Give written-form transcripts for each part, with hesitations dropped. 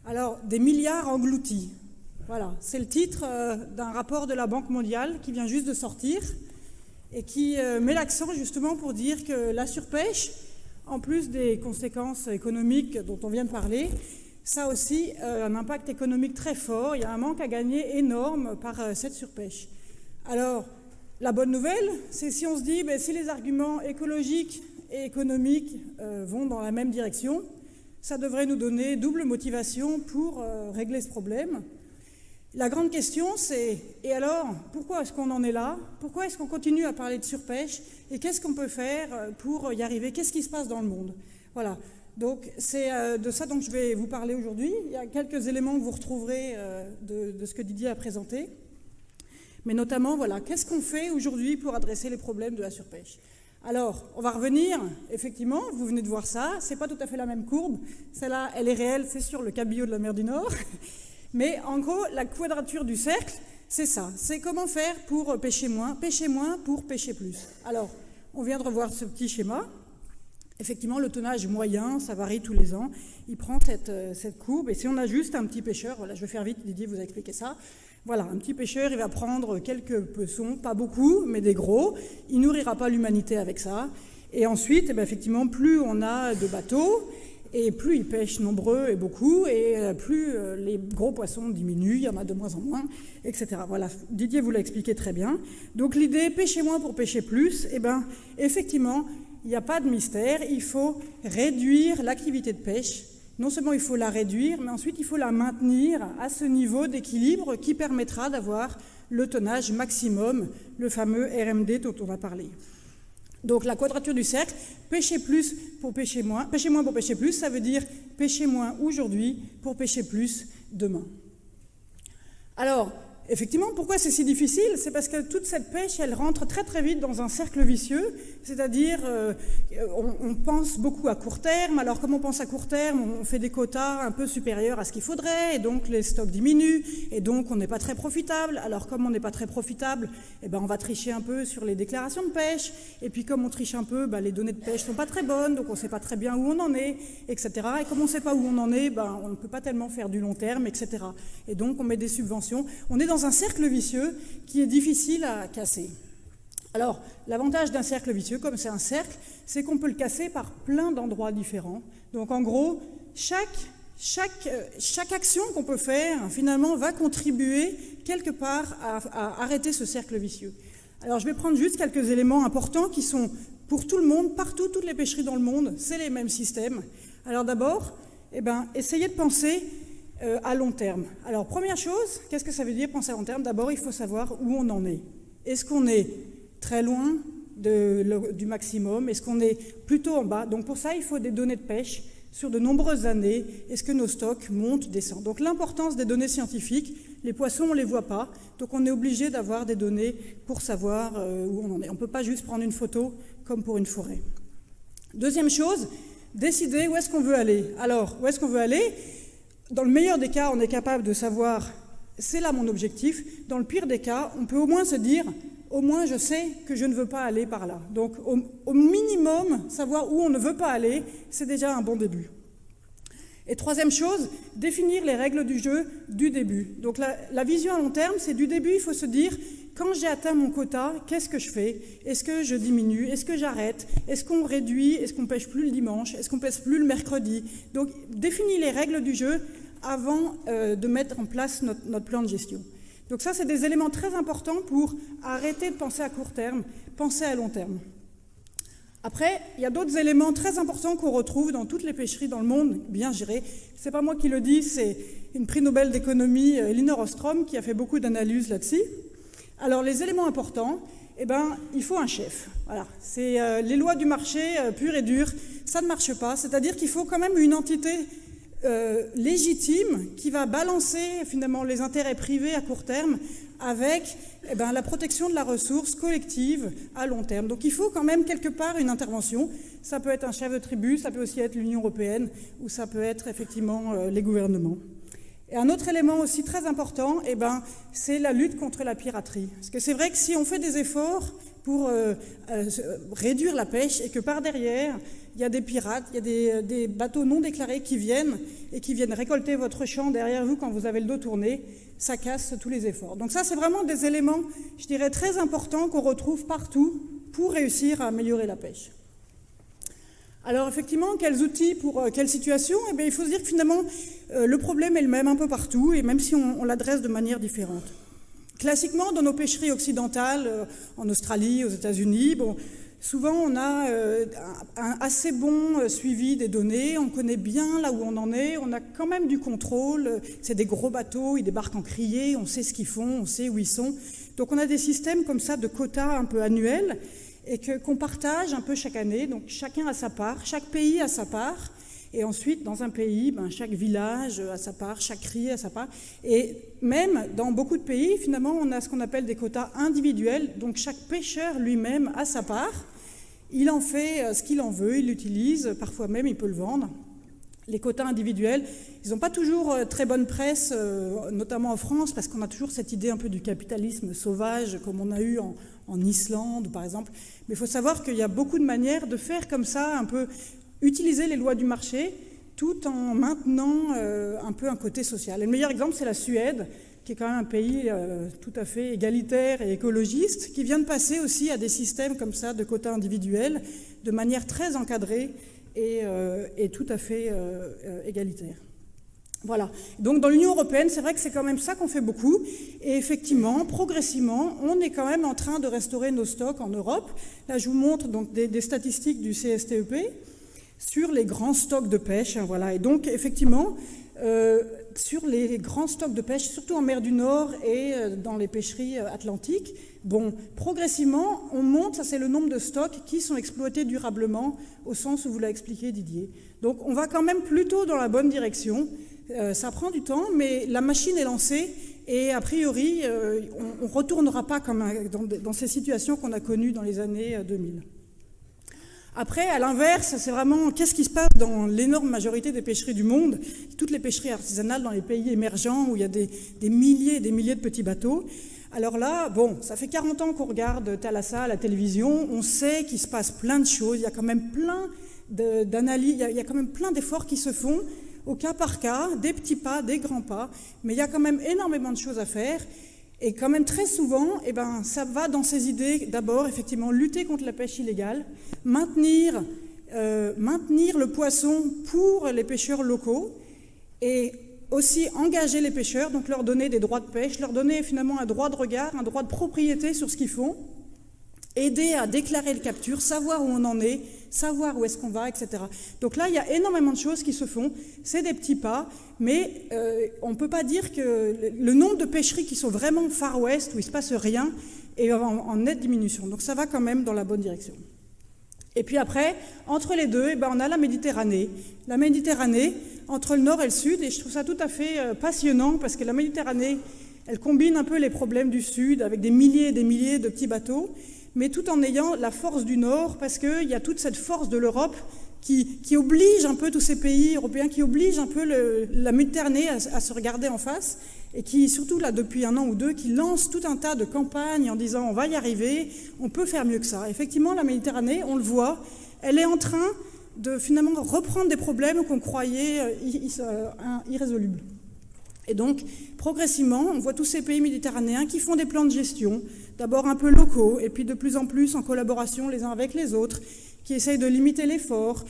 Alors, des milliards engloutis. Voilà, c'est le titre d'un rapport de la Banque mondiale qui vient juste de sortir et qui met l'accent justement pour dire que la surpêche, en plus des conséquences économiques dont on vient de parler, ça a aussi un impact économique très fort. Il y a un manque à gagner énorme par cette surpêche. Alors, la bonne nouvelle, c'est si on se dit, si les arguments écologiques et économiques vont dans la même direction, ça devrait nous donner double motivation pour régler ce problème. La grande question, c'est, et alors, pourquoi est-ce qu'on en est là? Pourquoi est-ce qu'on continue à parler de surpêche? Et qu'est-ce qu'on peut faire pour y arriver? Qu'est-ce qui se passe dans le monde? Voilà. Donc, c'est de ça dont je vais vous parler aujourd'hui. Il y a quelques éléments que vous retrouverez de ce que Didier a présenté. Mais notamment, voilà, qu'est-ce qu'on fait aujourd'hui pour adresser les problèmes de la surpêche? Alors, on va revenir, effectivement, vous venez de voir ça, c'est pas tout à fait la même courbe. Celle-là, elle est réelle, c'est sur le cabillaud de la mer du Nord. Mais en gros, la quadrature du cercle, c'est ça. C'est comment faire pour pêcher moins pour pêcher plus. Alors, on vient de revoir ce petit schéma. Effectivement, le tonnage moyen, ça varie tous les ans. Il prend cette courbe. Et si on a juste un petit pêcheur, voilà, je vais faire vite, Didier vous a expliqué ça. Voilà, un petit pêcheur, il va prendre quelques poissons, pas beaucoup, mais des gros. Il nourrira pas l'humanité avec ça. Et ensuite, effectivement, plus on a de bateaux, et plus ils pêchent nombreux et beaucoup, et plus les gros poissons diminuent, il y en a de moins en moins, etc. Voilà, Didier vous l'a expliqué très bien. Donc l'idée, pêcher moins pour pêcher plus, effectivement, il n'y a pas de mystère, il faut réduire l'activité de pêche. Non seulement il faut la réduire, mais ensuite il faut la maintenir à ce niveau d'équilibre qui permettra d'avoir le tonnage maximum, le fameux RMD dont on a parlé. Donc la quadrature du cercle, pêcher plus pour pêcher moins pour pêcher plus, ça veut dire pêcher moins aujourd'hui pour pêcher plus demain. Alors, effectivement, pourquoi c'est si difficile? C'est parce que toute cette pêche, elle rentre très très vite dans un cercle vicieux, c'est-à-dire on pense beaucoup à court terme. Alors comme on pense à court terme, on fait des quotas un peu supérieurs à ce qu'il faudrait, et donc les stocks diminuent, et donc on n'est pas très profitable. Alors comme on n'est pas très profitable, on va tricher un peu sur les déclarations de pêche, et puis comme on triche un peu, les données de pêche sont pas très bonnes, donc on ne sait pas très bien où on en est, etc. Et comme on ne sait pas où on en est, on ne peut pas tellement faire du long terme, etc. Et donc on met des subventions. On est dans un cercle vicieux qui est difficile à casser. Alors, l'avantage d'un cercle vicieux, comme c'est un cercle, c'est qu'on peut le casser par plein d'endroits différents. Donc, en gros, chaque action qu'on peut faire, finalement, va contribuer quelque part à arrêter ce cercle vicieux. Alors, je vais prendre juste quelques éléments importants qui sont pour tout le monde, partout, toutes les pêcheries dans le monde, c'est les mêmes systèmes. Alors d'abord, essayez de penser à long terme. Alors, première chose, qu'est-ce que ça veut dire penser à long terme? D'abord, il faut savoir où on en est. Est-ce qu'on est très loin du maximum? Est-ce qu'on est plutôt en bas? Donc, pour ça, il faut des données de pêche sur de nombreuses années. Est-ce que nos stocks montent, descendent? Donc, l'importance des données scientifiques, les poissons, on ne les voit pas. Donc, on est obligé d'avoir des données pour savoir où on en est. On ne peut pas juste prendre une photo comme pour une forêt. Deuxième chose, décider où est-ce qu'on veut aller. Alors, où est-ce qu'on veut aller? Dans le meilleur des cas, on est capable de savoir, c'est là mon objectif. Dans le pire des cas, on peut au moins se dire, au moins je sais que je ne veux pas aller par là. Donc au minimum, savoir où on ne veut pas aller, c'est déjà un bon début. Et troisième chose, définir les règles du jeu du début. Donc la vision à long terme, c'est du début, il faut se dire, quand j'ai atteint mon quota, qu'est-ce que je fais? Est-ce que je diminue? Est-ce que j'arrête? Est-ce qu'on réduit? Est-ce qu'on pêche plus le dimanche? Est-ce qu'on pêche plus le mercredi? Donc, définir les règles du jeu avant de mettre en place notre plan de gestion. Donc ça, c'est des éléments très importants pour arrêter de penser à court terme, penser à long terme. Après, il y a d'autres éléments très importants qu'on retrouve dans toutes les pêcheries dans le monde, bien gérées. C'est pas moi qui le dis, c'est une prix Nobel d'économie, Elinor Ostrom, qui a fait beaucoup d'analyses là-dessus. Alors, les éléments importants, il faut un chef. Voilà, c'est les lois du marché pur et dur, ça ne marche pas. C'est-à-dire qu'il faut quand même une entité légitime qui va balancer finalement les intérêts privés à court terme avec la protection de la ressource collective à long terme. Donc il faut quand même quelque part une intervention. Ça peut être un chef de tribu, ça peut aussi être l'Union européenne ou ça peut être effectivement les gouvernements. Et un autre élément aussi très important, c'est la lutte contre la piraterie. Parce que c'est vrai que si on fait des efforts pour réduire la pêche et que par derrière, il y a des pirates, il y a des bateaux non déclarés qui viennent récolter votre champ derrière vous quand vous avez le dos tourné. Ça casse tous les efforts. Donc ça, c'est vraiment des éléments, je dirais, très importants qu'on retrouve partout pour réussir à améliorer la pêche. Alors effectivement, quels outils pour quelle situation? Eh bien, il faut se dire que finalement, le problème est le même un peu partout, et même si on l'adresse de manière différente. Classiquement, dans nos pêcheries occidentales, en Australie, aux États-Unis, bon, souvent on a un assez bon suivi des données, on connaît bien là où on en est, on a quand même du contrôle, c'est des gros bateaux, ils débarquent en criée, on sait ce qu'ils font, on sait où ils sont. Donc on a des systèmes comme ça de quotas un peu annuels, et qu'on partage un peu chaque année, donc chacun a sa part, chaque pays a sa part, et ensuite dans un pays, chaque village a sa part, chaque criée a sa part, et même dans beaucoup de pays, finalement, on a ce qu'on appelle des quotas individuels, donc chaque pêcheur lui-même a sa part, il en fait ce qu'il en veut, il l'utilise, parfois même il peut le vendre. Les quotas individuels, ils n'ont pas toujours très bonne presse, notamment en France, parce qu'on a toujours cette idée un peu du capitalisme sauvage, comme on a eu en Islande, par exemple. Mais il faut savoir qu'il y a beaucoup de manières de faire comme ça, un peu utiliser les lois du marché, tout en maintenant un peu un côté social. Et le meilleur exemple, c'est la Suède, qui est quand même un pays tout à fait égalitaire et écologiste, qui vient de passer aussi à des systèmes comme ça de quotas individuels, de manière très encadrée, et tout à fait égalitaire. Voilà. Donc dans l'Union européenne, c'est vrai que c'est quand même ça qu'on fait beaucoup. Et effectivement, progressivement, on est quand même en train de restaurer nos stocks en Europe. Là, je vous montre donc des statistiques du CSTEP sur les grands stocks de pêche. Voilà. Et donc, effectivement, sur les grands stocks de pêche, surtout en mer du Nord et dans les pêcheries atlantiques, bon, progressivement, on monte, ça c'est le nombre de stocks qui sont exploités durablement, au sens où vous l'a expliqué Didier. Donc on va quand même plutôt dans la bonne direction. Ça prend du temps, mais la machine est lancée et a priori, on ne retournera pas comme dans ces situations qu'on a connues dans les années 2000. Après, à l'inverse, c'est vraiment qu'est-ce qui se passe dans l'énorme majorité des pêcheries du monde, toutes les pêcheries artisanales dans les pays émergents où il y a des milliers et des milliers de petits bateaux. Alors là, bon, ça fait 40 ans qu'on regarde Thalassa à la télévision, on sait qu'il se passe plein de choses, il y a quand même plein d'analyses, il y a quand même plein d'efforts qui se font au cas par cas, des petits pas, des grands pas, mais il y a quand même énormément de choses à faire. Et quand même très souvent, ça va dans ces idées, d'abord, effectivement, lutter contre la pêche illégale, maintenir le poisson pour les pêcheurs locaux et aussi engager les pêcheurs, donc leur donner des droits de pêche, leur donner finalement un droit de regard, un droit de propriété sur ce qu'ils font, aider à déclarer le capture, savoir où on en est, savoir où est-ce qu'on va, etc. Donc là, il y a énormément de choses qui se font, c'est des petits pas, mais on ne peut pas dire que le nombre de pêcheries qui sont vraiment Far West, où il ne se passe rien, est en nette diminution. Donc ça va quand même dans la bonne direction. Et puis après, entre les deux, on a la Méditerranée. La Méditerranée, entre le nord et le sud, et je trouve ça tout à fait passionnant, parce que la Méditerranée, elle combine un peu les problèmes du sud, avec des milliers et des milliers de petits bateaux, mais tout en ayant la force du Nord, parce qu'il y a toute cette force de l'Europe qui oblige un peu tous ces pays européens, qui oblige un peu la Méditerranée à se regarder en face, et qui, surtout là, depuis 1 an ou 2, qui lance tout un tas de campagnes en disant « on va y arriver, on peut faire mieux que ça ». Effectivement, la Méditerranée, on le voit, elle est en train de finalement reprendre des problèmes qu'on croyait irrésolubles. Et donc, progressivement, on voit tous ces pays méditerranéens qui font des plans de gestion, d'abord un peu locaux, et puis de plus en plus en collaboration les uns avec les autres, qui essayent de limiter l'effort,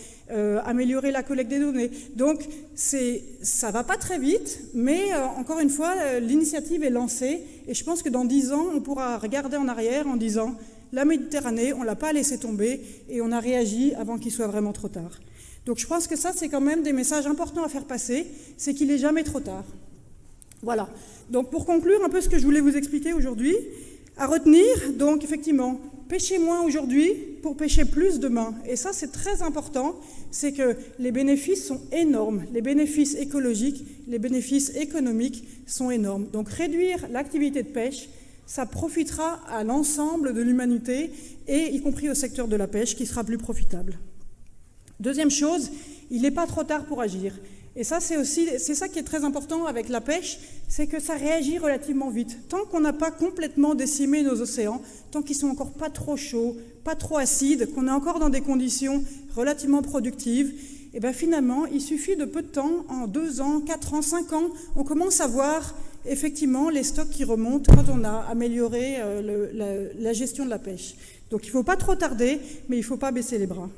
améliorer la collecte des données. Donc, ça va pas très vite, mais encore une fois, l'initiative est lancée, et je pense que dans 10 ans, on pourra regarder en arrière en disant « la Méditerranée, on ne l'a pas laissé tomber, et on a réagi avant qu'il soit vraiment trop tard ». Donc, je pense que ça, c'est quand même des messages importants à faire passer, c'est qu'il n'est jamais trop tard. Voilà. Donc, pour conclure un peu ce que je voulais vous expliquer aujourd'hui, à retenir, donc effectivement, pêcher moins aujourd'hui pour pêcher plus demain. Et ça, c'est très important, c'est que les bénéfices sont énormes. Les bénéfices écologiques, les bénéfices économiques sont énormes. Donc réduire l'activité de pêche, ça profitera à l'ensemble de l'humanité, et y compris au secteur de la pêche, qui sera plus profitable. Deuxième chose, il n'est pas trop tard pour agir. Et ça, c'est ça qui est très important avec la pêche, c'est que ça réagit relativement vite. Tant qu'on n'a pas complètement décimé nos océans, tant qu'ils sont encore pas trop chauds, pas trop acides, qu'on est encore dans des conditions relativement productives, et bien finalement, il suffit de peu de temps, en 2 ans, 4 ans, 5 ans, on commence à voir effectivement les stocks qui remontent quand on a amélioré la gestion de la pêche. Donc il ne faut pas trop tarder, mais il ne faut pas baisser les bras.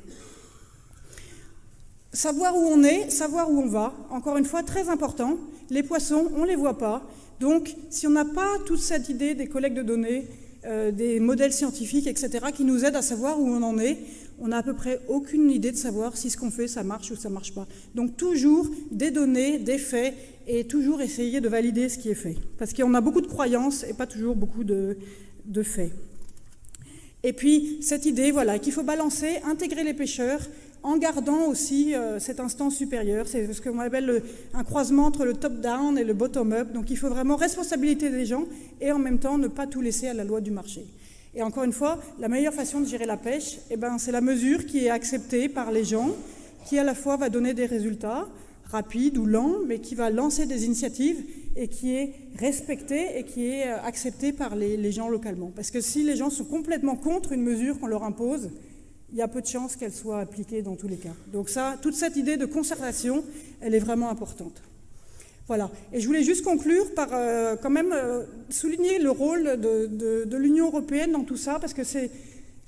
Savoir où on est, savoir où on va, encore une fois, très important. Les poissons, on ne les voit pas. Donc, si on n'a pas toute cette idée des collectes de données, des modèles scientifiques, etc., qui nous aident à savoir où on en est, on n'a à peu près aucune idée de savoir si ce qu'on fait, ça marche ou ça ne marche pas. Donc, toujours des données, des faits, et toujours essayer de valider ce qui est fait. Parce qu'on a beaucoup de croyances et pas toujours beaucoup de faits. Et puis, cette idée, voilà, qu'il faut balancer, intégrer les pêcheurs, en gardant aussi cette instance supérieure. C'est ce qu'on appelle un croisement entre le top-down et le bottom-up. Donc il faut vraiment responsabilité des gens et en même temps ne pas tout laisser à la loi du marché. Et encore une fois, la meilleure façon de gérer la pêche, c'est la mesure qui est acceptée par les gens, qui à la fois va donner des résultats rapides ou lents, mais qui va lancer des initiatives et qui est respectée et qui est acceptée par les gens localement. Parce que si les gens sont complètement contre une mesure qu'on leur impose, il y a peu de chances qu'elle soit appliquée dans tous les cas. Donc ça, toute cette idée de concertation, elle est vraiment importante. Voilà. Et je voulais juste conclure par quand même souligner le rôle de l'Union européenne dans tout ça, parce que c'est,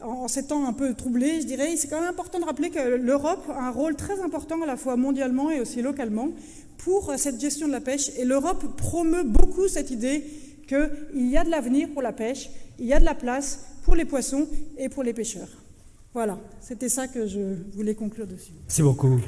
en ces temps un peu troublés, je dirais, c'est quand même important de rappeler que l'Europe a un rôle très important à la fois mondialement et aussi localement pour cette gestion de la pêche. Et l'Europe promeut beaucoup cette idée qu'il y a de l'avenir pour la pêche, il y a de la place pour les poissons et pour les pêcheurs. Voilà, c'était ça que je voulais conclure dessus. Merci beaucoup.